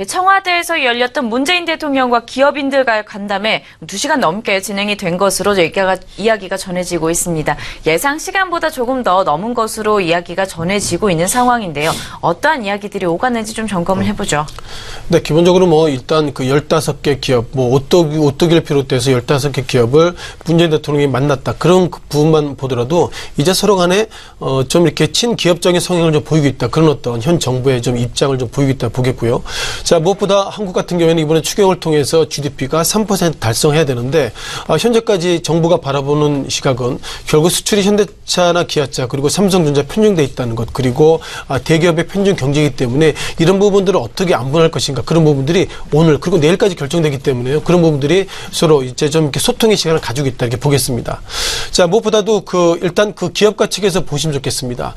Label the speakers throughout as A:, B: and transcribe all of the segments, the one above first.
A: 청와대에서 열렸던 문재인 대통령과 기업인들과의 간담회 2시간 넘게 진행이 된 것으로 이야기가 전해지고 있습니다. 예상 시간보다 조금 더 넘은 것으로 이야기가 전해지고 있는 상황인데요. 어떠한 이야기들이 오갔는지 좀 점검을 해보죠.
B: 네, 기본적으로 일단 그 15개 기업, 오뚜기를 비롯해서 15개 기업을 문재인 대통령이 만났다. 그런 그 부분만 보더라도 이제 서로 간에 좀 이렇게 친기업적인 성향을 좀 보이고 있다. 그런 어떤 현 정부의 좀 입장을 좀 보이고 있다 보겠고요. 자, 무엇보다 한국 같은 경우에는 이번에 추경을 통해서 GDP가 3% 달성해야 되는데 현재까지 정부가 바라보는 시각은 결국 수출이 현대차나 기아차 그리고 삼성전자 편중돼 있다는 것, 그리고 대기업의 편중 경제이기 때문에 이런 부분들을 어떻게 안분할 것인가, 그런 부분들이 오늘 그리고 내일까지 결정되기 때문에요. 그런 부분들이 서로 이제 좀 이렇게 소통의 시간을 가지고 있다 이렇게 보겠습니다. 자, 무엇보다도 일단 그 기업가 측에서 보시면 좋겠습니다.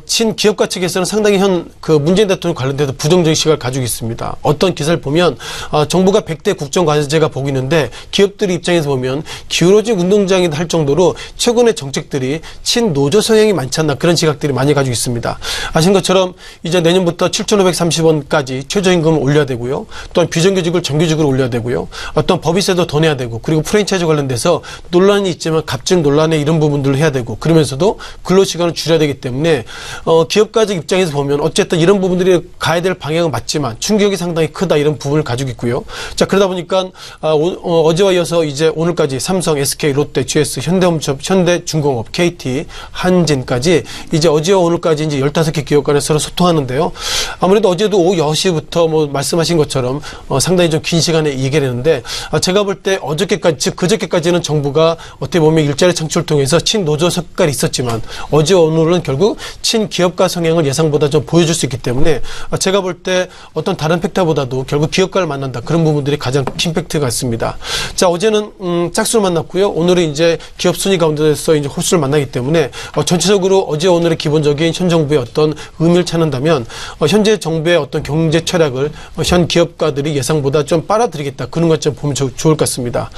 B: 친기업가 측에서는 상당히 그 문재인 대통령 관련돼서 부정적인 시각을 가지고 있습니다. 어떤 기사를 보면 정부가 100대 국정과제가 보고 있는데 기업들의 입장에서 보면 기울어진 운동장이다 할 정도로 최근의 정책들이 친노조 성향이 많지 않나, 그런 시각들이 많이 가지고 있습니다. 아신 것처럼 이제 내년부터 7,530원까지 최저임금을 올려야 되고요. 또한 비정규직을 정규직으로 올려야 되고요. 어떤 법인세도 더 내야 되고, 그리고 프랜차이즈 관련돼서 논란이 있지만 갑질 논란에 이런 부분들을 해야 되고, 그러면서도 근로시간을 줄여야 되기 때문에 기업가적 입장에서 보면 어쨌든 이런 부분들이 가야 될 방향은 맞지만 충격이 상당히 크다, 이런 부분을 가지고 있고요. 자, 그러다 보니까 어제와 이어서 이제 오늘까지 삼성, SK, 롯데, GS, 현대홈첩, 현대중공업, KT, 한진까지 이제 어제와 오늘까지 이제 15개 기업 간에 서로 소통하는데요. 아무래도 어제도 오후 6시부터 말씀하신 것처럼 상당히 좀 긴 시간에 얘기를 했는데, 제가 볼 때 어저께까지, 즉 그저께까지는 정부가 어떻게 보면 일자리 창출을 통해서 친노조 색깔이 있었지만 어제와 오늘은 결국 친기업가 성향을 예상보다 좀 보여줄 수 있기 때문에 제가 볼 때 어떤 다른 팩터보다도 결국 기업가를 만난다, 그런 부분들이 가장 큰 팩트 같습니다. 자, 어제는 짝수를 만났고요. 오늘은 이제 기업 순위 가운데서 이제 홀수를 만나기 때문에 전체적으로 어제 오늘의 기본적인 현 정부의 어떤 의미를 찾는다면 현재 정부의 어떤 경제 철학을 현 기업가들이 예상보다 좀 빨아들이겠다, 그런 것 좀 보면 좋을 것 같습니다.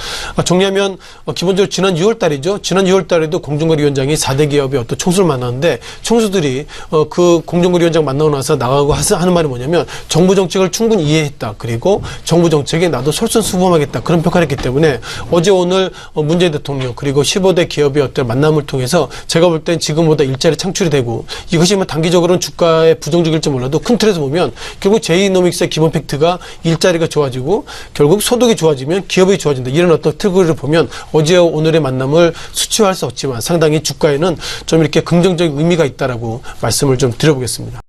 B: 정리하면 기본적으로 지난 6월 달이죠. 지난 6월 달에도 공정거래위원장이 4대 기업의 어떤 총수를 만났는데 총수들이 그 공정거래위원장 만나고 나서 나가고 하는 말이 뭐냐면 정부 정책을 충분히 이해했다. 그리고 정부 정책에 나도 솔선수범하겠다, 그런 평가를 했기 때문에 어제 오늘 문재인 대통령 그리고 15대 기업의 어떤 만남을 통해서 제가 볼 땐 지금보다 일자리 창출이 되고, 이것이 단기적으로는 주가에 부정적일지 몰라도 큰 틀에서 보면 결국 제2노믹스의 기본 팩트가 일자리가 좋아지고 결국 소득이 좋아지면 기업이 좋아진다, 이런 어떤 틀을 보면 어제와 오늘의 만남을 수치화할 수 없지만 상당히 주가에는 좀 이렇게 긍정적인 의미가 있다라고 말씀을 좀 드려보겠습니다.